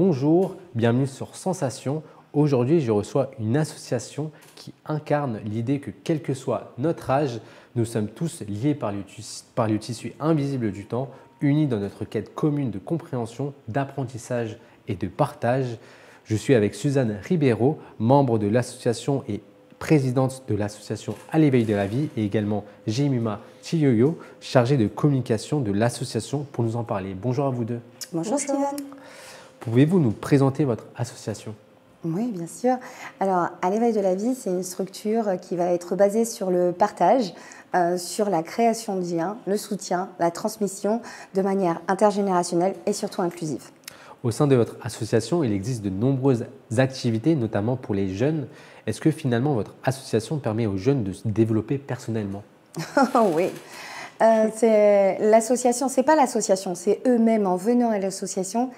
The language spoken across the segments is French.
Bonjour, bienvenue sur Sensation. Aujourd'hui, je reçois une association qui incarne l'idée que quel que soit notre âge, nous sommes tous liés par le tissu invisible du temps, unis dans notre quête commune de compréhension, d'apprentissage et de partage. Je suis avec Suzanne Ribeiro, membre de l'association et présidente de l'association À l'éveil de la vie, et également Jemima Chiyoyo, chargée de communication de l'association, pour nous en parler. Bonjour à vous deux. Bonjour Steven. Pouvez-vous nous présenter votre association ? Oui, bien sûr. Alors, À l'éveil de la vie, c'est une structure qui va être basée sur le partage, sur la création de liens, le soutien, la transmission de manière intergénérationnelle et surtout inclusive. Au sein de votre association, il existe de nombreuses activités, notamment pour les jeunes. Est-ce que finalement votre association permet aux jeunes de se développer personnellement ? Oui. L'association, c'est pas l'association, c'est eux-mêmes en venant à l'association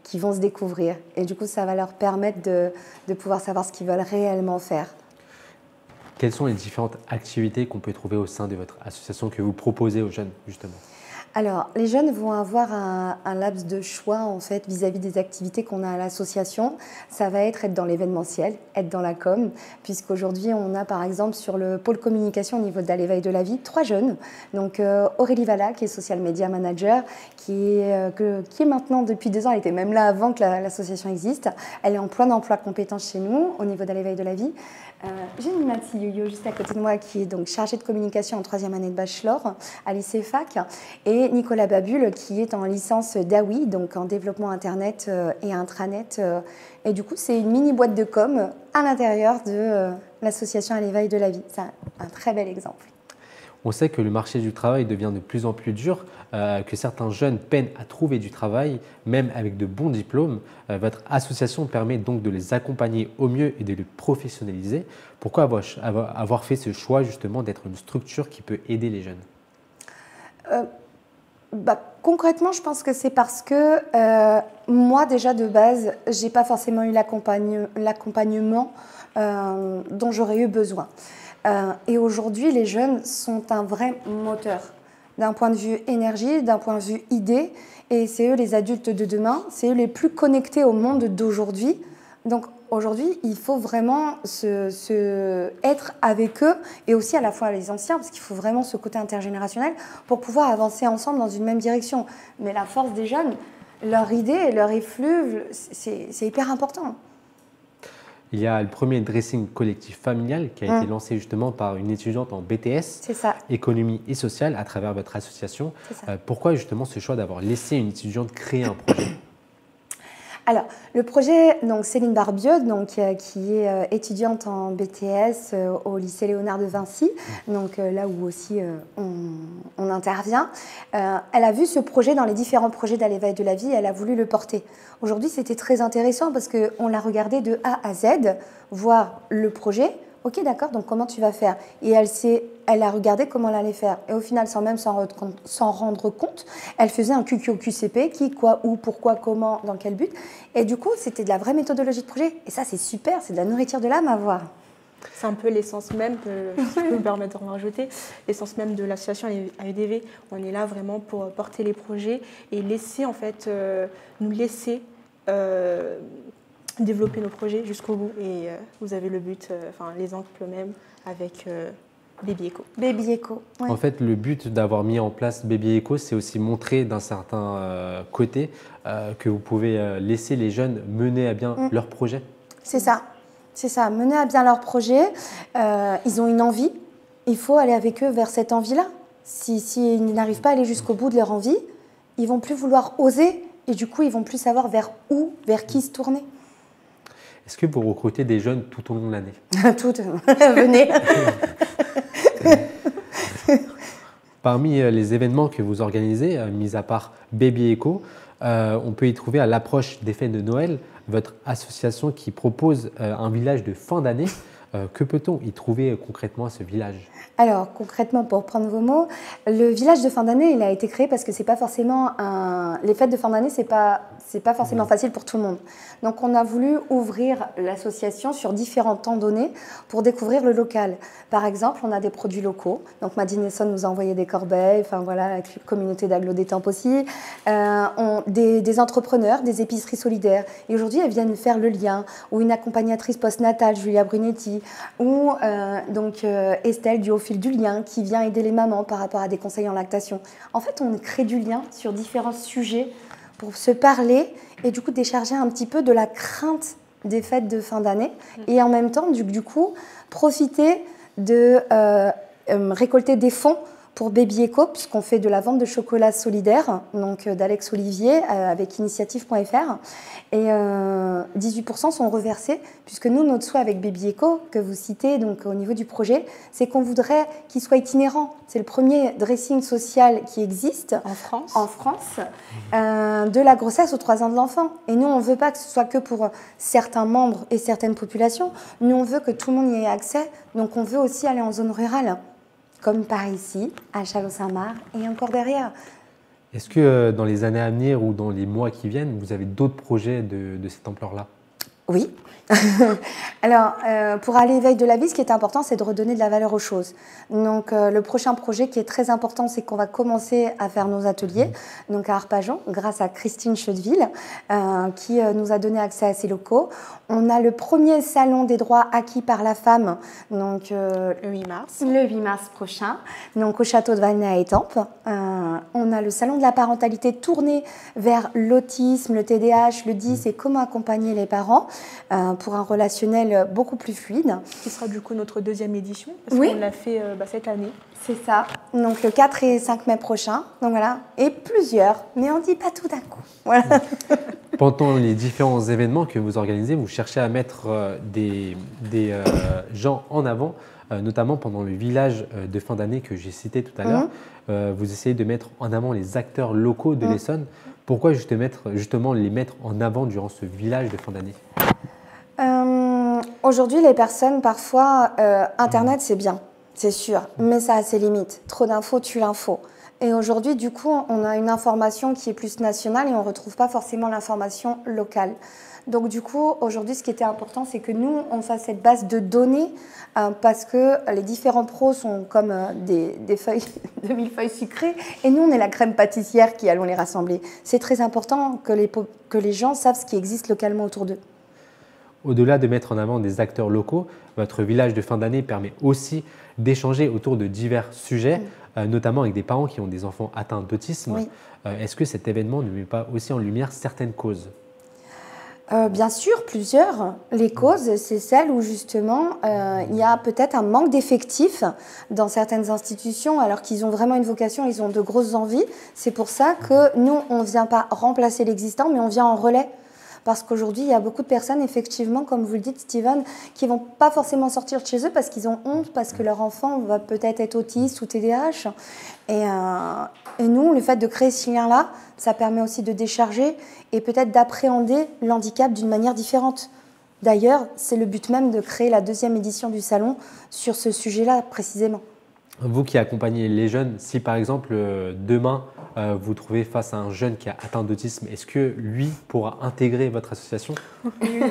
qui vont se découvrir. Et du coup, ça va leur permettre de pouvoir savoir ce qu'ils veulent réellement faire. Quelles sont les différentes activités qu'on peut trouver au sein de votre association que vous proposez aux jeunes, justement ? Alors, les jeunes vont avoir un laps de choix en fait vis-à-vis des activités qu'on a à l'association. Ça va être dans l'événementiel, être dans la com, puisqu'aujourd'hui on a par exemple sur le pôle communication au niveau d'À l'éveil de la vie 3 jeunes. Donc Aurélie Valla qui est social media manager, qui est maintenant depuis 2 ans, elle était même là avant que l'association existe. Elle est en plein emploi compétences chez nous au niveau d'À l'éveil de la vie. J'ai Jemima Chiyoyo juste à côté de moi qui est donc chargée de communication en 3e année de bachelor à l'ICFAC, et Nicolas Babule qui est en licence DAWI, donc en développement internet et intranet. Et du coup, c'est une mini boîte de com à l'intérieur de l'association À l'éveil de la vie. C'est un très bel exemple. On sait que le marché du travail devient de plus en plus dur, que certains jeunes peinent à trouver du travail, même avec de bons diplômes. Votre association permet donc de les accompagner au mieux et de les professionnaliser. Pourquoi avoir fait ce choix justement d'être une structure qui peut aider les jeunes ? Concrètement, je pense que c'est parce que moi déjà de base, j'ai pas forcément eu l'accompagnement dont j'aurais eu besoin. Et aujourd'hui, les jeunes sont un vrai moteur d'un point de vue énergie, d'un point de vue idée, et c'est eux les adultes de demain, c'est eux les plus connectés au monde d'aujourd'hui. Donc aujourd'hui, il faut vraiment être avec eux, et aussi à la fois les anciens, parce qu'il faut vraiment ce côté intergénérationnel pour pouvoir avancer ensemble dans une même direction. Mais la force des jeunes, leur idée, leur effluve, c'est hyper important. Il y a le premier dressing collectif familial qui a été lancé justement par une étudiante en BTS, économie et sociale, à travers votre association. Pourquoi justement ce choix d'avoir laissé une étudiante créer un projet ? Alors, le projet, donc Céline Barbieux, donc, qui est étudiante en BTS au lycée Léonard de Vinci, donc là où aussi on intervient, elle a vu ce projet dans les différents projets d'À l'éveil de la vie et elle a voulu le porter. Aujourd'hui, c'était très intéressant parce qu'on l'a regardé de A à Z, voir le projet. Ok, d'accord, donc comment tu vas faire ? Et elle a regardé comment elle allait faire. Et au final, sans même s'en rendre compte, elle faisait un QQQCP, qui, quoi, où, pourquoi, comment, dans quel but. Et du coup, c'était de la vraie méthodologie de projet. Et ça, c'est super, c'est de la nourriture de l'âme à voir. C'est un peu l'essence même, si je peux me permettre d'en rajouter, l'essence même de l'association AEDV. On est là vraiment pour porter les projets et laisser, en fait, nous laisser développer nos projets jusqu'au bout. Et vous avez le but, l'exemple même avec Baby Echo. Baby Echo, ouais. En fait, le but d'avoir mis en place Baby Echo, c'est aussi montrer d'un certain côté que vous pouvez laisser les jeunes mener à bien leur projet. C'est ça, mener à bien leur projet. Ils ont une envie, il faut aller avec eux vers cette envie-là. S'ils n'arrivent pas à aller jusqu'au bout de leur envie, ils vont plus vouloir oser et du coup, ils vont plus savoir vers qui se tourner. Est-ce que vous recrutez des jeunes tout au long de l'année ? Venez. Parmi les événements que vous organisez, mis à part Baby Echo, on peut y trouver à l'approche des fêtes de Noël votre association qui propose un village de fin d'année. Que peut-on y trouver concrètement à ce village? Alors, concrètement, pour prendre vos mots, le village de fin d'année, il a été créé parce que c'est pas forcément les fêtes de fin d'année, c'est pas forcément facile pour tout le monde. Donc, on a voulu ouvrir l'association sur différents temps donnés pour découvrir le local. Par exemple, on a des produits locaux. Donc, Madine Essonne nous a envoyé des corbeilles, enfin voilà, la communauté d'Aglo des Tempes aussi. Des entrepreneurs, des épiceries solidaires. Et aujourd'hui, elles viennent faire le lien. Ou une accompagnatrice postnatale, Julia Brunetti, ou Estelle du Au Fil du Lien, qui vient aider les mamans par rapport à des conseils en lactation. En fait, on crée du lien sur différents sujets pour se parler et du coup décharger un petit peu de la crainte des fêtes de fin d'année et en même temps, du coup, profiter de récolter des fonds pour Baby Eco, puisqu'on fait de la vente de chocolat solidaire, donc d'Alex Olivier avec initiative.fr. Et 18% sont reversés, puisque nous, notre souhait avec Baby Eco, que vous citez donc, au niveau du projet, c'est qu'on voudrait qu'il soit itinérant. C'est le premier dressing social qui existe en France de la grossesse aux 3 ans de l'enfant. Et nous, on ne veut pas que ce soit que pour certains membres et certaines populations. Nous, on veut que tout le monde y ait accès. Donc, on veut aussi aller en zone rurale, comme par ici, à Châlons-Saint-Marc et encore derrière. Est-ce que dans les années à venir ou dans les mois qui viennent, vous avez d'autres projets de cette ampleur-là? Oui. Alors, pour aller éveil de la vie, ce qui est important, c'est de redonner de la valeur aux choses. Donc, le prochain projet qui est très important, c'est qu'on va commencer à faire nos ateliers, donc à Arpajon, grâce à Christine Cheudeville, qui nous a donné accès à ces locaux. On a le premier salon des droits acquis par la femme, donc le 8 mars. Le 8 mars prochain, donc au château de Valnay à Étampes. On a le salon de la parentalité tourné vers l'autisme, le TDAH, le DIS et comment accompagner les parents pour un relationnel beaucoup plus fluide. Qui sera du coup notre deuxième édition, parce qu'on l'a fait cette année. C'est ça, donc le 4 et 5 mai prochain, donc voilà, et plusieurs, mais on ne dit pas tout d'un coup. Voilà. Pendant les différents événements que vous organisez, vous cherchez à mettre des gens en avant, notamment pendant le village de fin d'année que j'ai cité tout à l'heure. Vous essayez de mettre en avant les acteurs locaux de l'Essonne. Pourquoi justement les mettre en avant durant ce village de fin d'année? Aujourd'hui, les personnes, parfois, Internet, c'est bien, c'est sûr, mais ça a ses limites. Trop d'infos tue l'info. Et aujourd'hui, du coup, on a une information qui est plus nationale et on ne retrouve pas forcément l'information locale. Donc, du coup, aujourd'hui, ce qui était important, c'est que nous, on fasse cette base de données parce que les différents pros sont comme des feuilles de millefeuilles sucrées et nous, on est la crème pâtissière qui allons les rassembler. C'est très important que les gens savent ce qui existe localement autour d'eux. Au-delà de mettre en avant des acteurs locaux, votre village de fin d'année permet aussi d'échanger autour de divers sujets, notamment avec des parents qui ont des enfants atteints d'autisme. Oui. Est-ce que cet événement ne met pas aussi en lumière certaines causes? Bien sûr, plusieurs. Les causes, c'est celles où justement il y a peut-être un manque d'effectifs dans certaines institutions alors qu'ils ont vraiment une vocation, ils ont de grosses envies. C'est pour ça que nous, on ne vient pas remplacer l'existant, mais on vient en relais. Parce qu'aujourd'hui, il y a beaucoup de personnes, effectivement, comme vous le dites, Steven, qui ne vont pas forcément sortir de chez eux parce qu'ils ont honte, parce que leur enfant va peut-être être autiste ou TDAH. Et nous, le fait de créer ce lien-là, ça permet aussi de décharger et peut-être d'appréhender l'handicap d'une manière différente. D'ailleurs, c'est le but même de créer la deuxième édition du salon sur ce sujet-là, précisément. Vous qui accompagnez les jeunes, si par exemple, demain, vous trouvez face à un jeune qui a atteint d'autisme, est-ce que lui pourra intégrer votre association? Oui,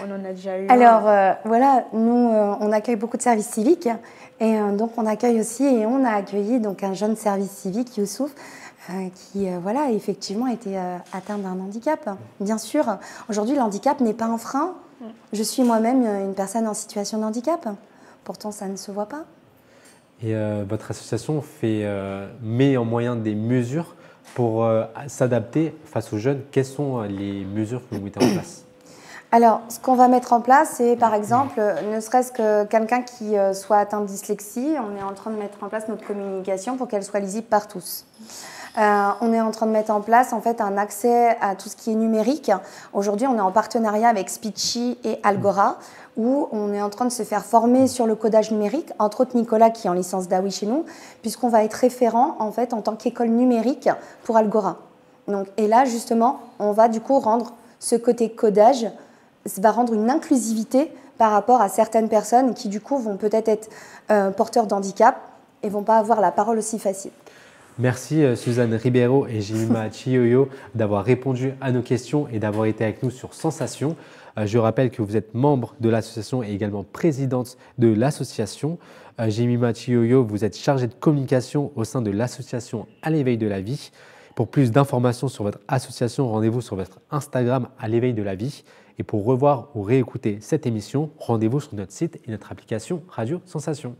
on en a déjà eu. Alors voilà, nous on accueille beaucoup de services civiques et donc on accueille aussi et on a accueilli donc un jeune service civique, Youssouf, qui voilà effectivement était atteint d'un handicap. Bien sûr, aujourd'hui le handicap n'est pas un frein. Je suis moi-même une personne en situation de handicap, pourtant ça ne se voit pas. Et votre association met en moyen des mesures pour s'adapter face aux jeunes. Quelles sont les mesures que vous mettez en place? Alors, ce qu'on va mettre en place, c'est par exemple, ne serait-ce que quelqu'un qui soit atteint de dyslexie, on est en train de mettre en place notre communication pour qu'elle soit lisible par tous. On est en train de mettre en place en fait un accès à tout ce qui est numérique. Aujourd'hui, on est en partenariat avec Speechy et Algora, où on est en train de se faire former sur le codage numérique, entre autres Nicolas qui est en licence d'AWI chez nous, puisqu'on va être référent en fait en tant qu'école numérique pour Algora. Donc, et là, justement, on va du coup rendre ce côté codage, va rendre une inclusivité par rapport à certaines personnes qui du coup vont peut-être être porteurs d'handicap et vont pas avoir la parole aussi facile. Merci Suzanne Ribeiro et Jemima Chiyoyo d'avoir répondu à nos questions et d'avoir été avec nous sur Sensation. Je rappelle que vous êtes membre de l'association et également présidente de l'association. Jemima Chiyoyo, vous êtes chargée de communication au sein de l'association À l'éveil de la vie. Pour plus d'informations sur votre association, rendez-vous sur votre Instagram À l'éveil de la vie. Et pour revoir ou réécouter cette émission, rendez-vous sur notre site et notre application Radio Sensation.